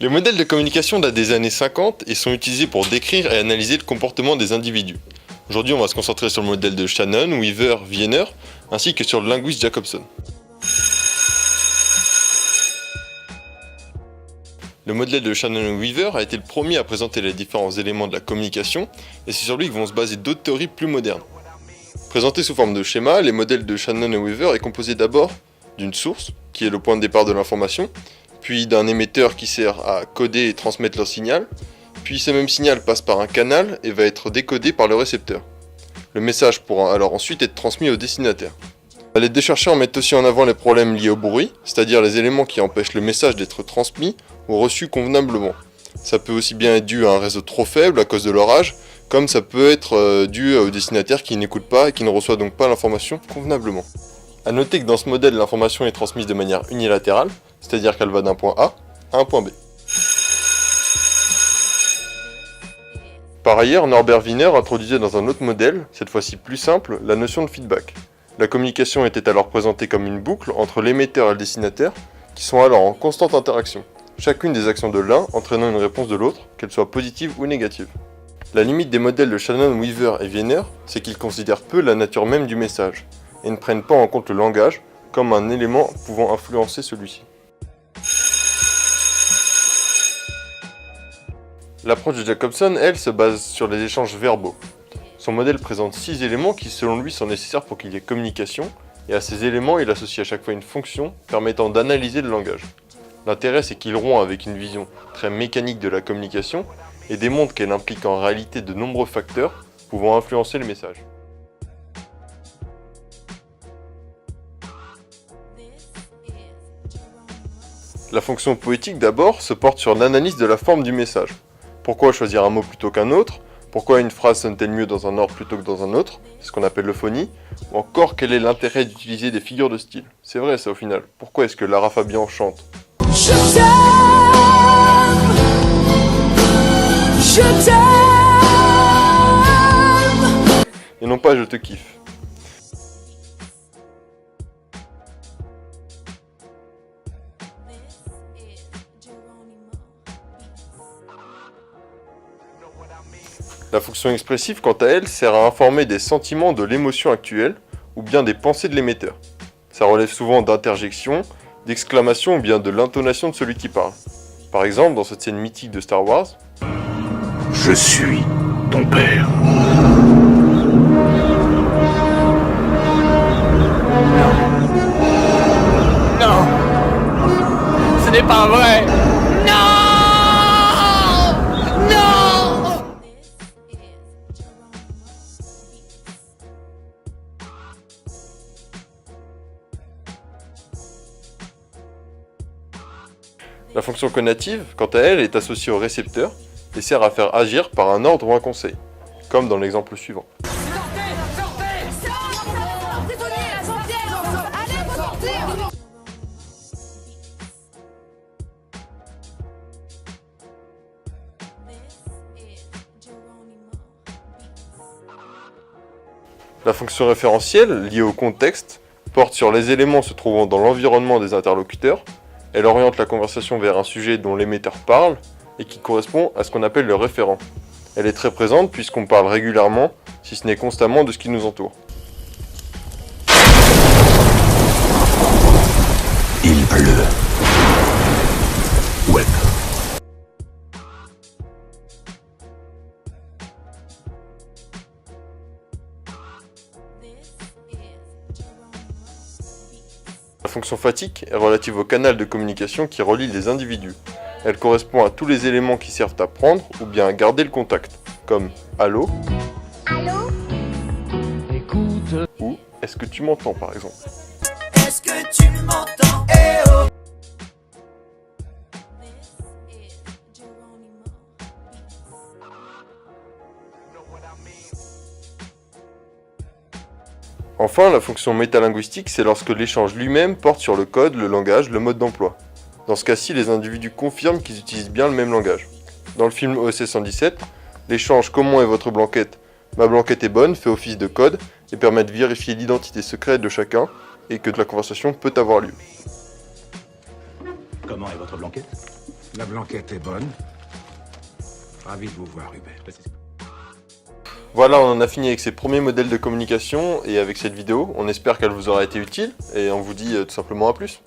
Les modèles de communication datent des années 50 et sont utilisés pour décrire et analyser le comportement des individus. Aujourd'hui, on va se concentrer sur le modèle de Shannon, Weaver, Wiener, ainsi que sur le linguiste Jacobson. Le modèle de Shannon-Weaver a été le premier à présenter les différents éléments de la communication, et c'est sur lui que vont se baser d'autres théories plus modernes. Présentés sous forme de schéma, les modèles de Shannon et Weaver est composé d'abord d'une source, qui est le point de départ de l'information, puis d'un émetteur qui sert à coder et transmettre leur signal, puis ce même signal passe par un canal et va être décodé par le récepteur. Le message pourra alors ensuite être transmis au destinataire. Les deux chercheurs mettent aussi en avant les problèmes liés au bruit, c'est-à-dire les éléments qui empêchent le message d'être transmis ou reçu convenablement. Ça peut aussi bien être dû à un réseau trop faible à cause de l'orage, comme ça peut être dû au destinataire qui n'écoute pas et qui ne reçoit donc pas l'information convenablement. A noter que dans ce modèle, l'information est transmise de manière unilatérale, c'est-à-dire qu'elle va d'un point A à un point B. Par ailleurs, Norbert Wiener introduisait dans un autre modèle, cette fois-ci plus simple, la notion de feedback. La communication était alors présentée comme une boucle entre l'émetteur et le destinataire, qui sont alors en constante interaction, chacune des actions de l'un entraînant une réponse de l'autre, qu'elle soit positive ou négative. La limite des modèles de Shannon, Weaver et Wiener, c'est qu'ils considèrent peu la nature même du message, et ne prennent pas en compte le langage comme un élément pouvant influencer celui-ci. L'approche de Jacobson, elle, se base sur les échanges verbaux. Son modèle présente 6 éléments qui, selon lui, sont nécessaires pour qu'il y ait communication, et à ces éléments, il associe à chaque fois une fonction permettant d'analyser le langage. L'intérêt, c'est qu'il rompt avec une vision très mécanique de la communication et démontre qu'elle implique en réalité de nombreux facteurs pouvant influencer le message. La fonction poétique d'abord se porte sur l'analyse de la forme du message. Pourquoi choisir un mot plutôt qu'un autre? Pourquoi une phrase sonne-t-elle mieux dans un ordre plutôt que dans un autre? C'est ce qu'on appelle l'euphonie. Ou encore, quel est l'intérêt d'utiliser des figures de style? C'est vrai ça au final. Pourquoi est-ce que Lara Fabian chante? Je t'aime. Et non pas je te kiffe. La fonction expressive, quant à elle, sert à informer des sentiments de l'émotion actuelle ou bien des pensées de l'émetteur. Ça relève souvent d'interjections, d'exclamations ou bien de l'intonation de celui qui parle. Par exemple, dans cette scène mythique de Star Wars, « Je suis ton père. » Non, ce n'est pas vrai. la fonction conative, quant à elle, est associée au récepteur et sert à faire agir par un ordre ou un conseil, comme dans l'exemple suivant. La fonction référentielle, liée au contexte, porte sur les éléments se trouvant dans l'environnement des interlocuteurs. Elle oriente la conversation vers un sujet dont l'émetteur parle et qui correspond à ce qu'on appelle le référent. Elle est très présente puisqu'on parle régulièrement, si ce n'est constamment, de ce qui nous entoure. Il pleut. Web. La fonction fatigue est relative au canal de communication qui relie les individus. Elle correspond à tous les éléments qui servent à prendre ou bien à garder le contact, comme « Allô » Allô? Écoute. ou « Est-ce que tu m'entends » par exemple. Est-ce que tu m'entends? Eh oh! Enfin, la fonction métalinguistique, c'est lorsque l'échange lui-même porte sur le code, le langage, le mode d'emploi. Dans ce cas-ci, les individus confirment qu'ils utilisent bien le même langage. Dans le film OSS 117, l'échange « Comment est votre blanquette ?» Ma blanquette est bonne fait office de code et permet de vérifier l'identité secrète de chacun et que la conversation peut avoir lieu. Comment est votre blanquette? La blanquette est bonne. Ravi de vous voir, Hubert. Voilà, on en a fini avec ces premiers modèles de communication et avec cette vidéo. On espère qu'elle vous aura été utile et on vous dit tout simplement à plus.